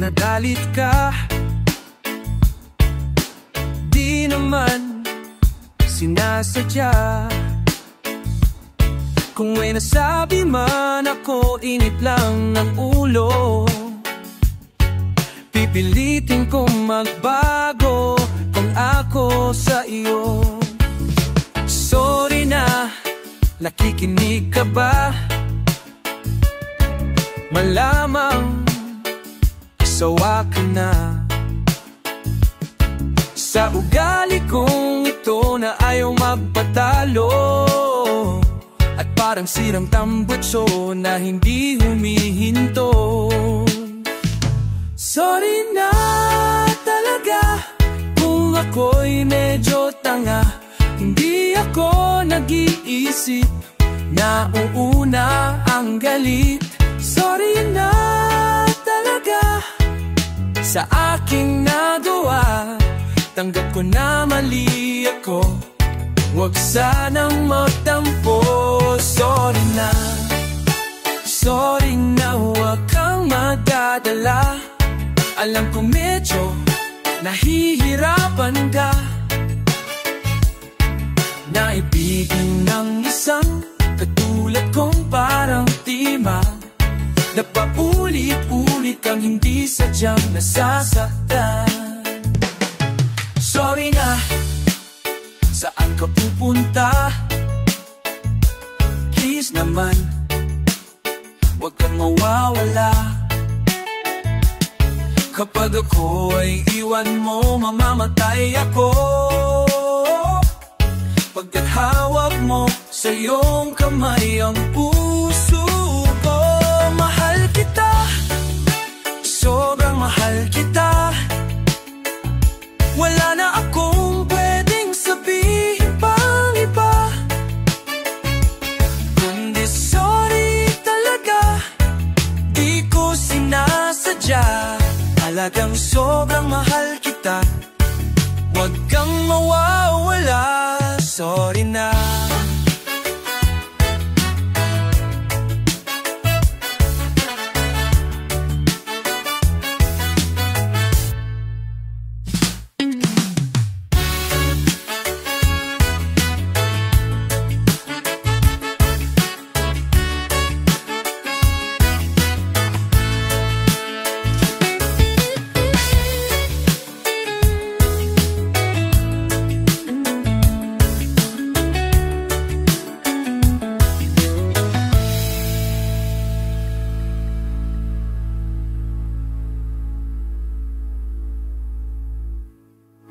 nagalit ka. Di naman sinasadya. Kung may nasabi man ako, init lang ang ulo. Pipilitin kong magbago kung ako sa iyo. Sorry na, nakikinig ka ba? Malamang sawa ka na sa ugali kong ito na ayaw magpatalo. At parang sirang tambutso na hindi humihinto. Sorry na talaga kung ako'y medyo tanga. Hindi ako nag-iisip na uuna ang galit. Sorry na talaga sa aking nagawa. Tanggap ko na mali ako, huwag sanang magtampo. Sorry na huwag kang magdadala. Alam ko medyo nahihirapan ka na ibigin ng isang katulad kong parang tima na paulit-ulit kang hindi sadyang nasasaktan. Sorry na, saan ka pupunta? Please naman, huwag kang mawawala. Kapag ako ay iwan mo, mamamatay ako. Pagkat hawak mo sa iyong kamay ang puso ko. Mahal kita, sobrang mahal kita. Wala na akong pwedeng sabihin pang iba, kundi sorry talaga, di ko sinasadya. Talagang sobrang mahal kita, huwag kang mawawala. Sorry.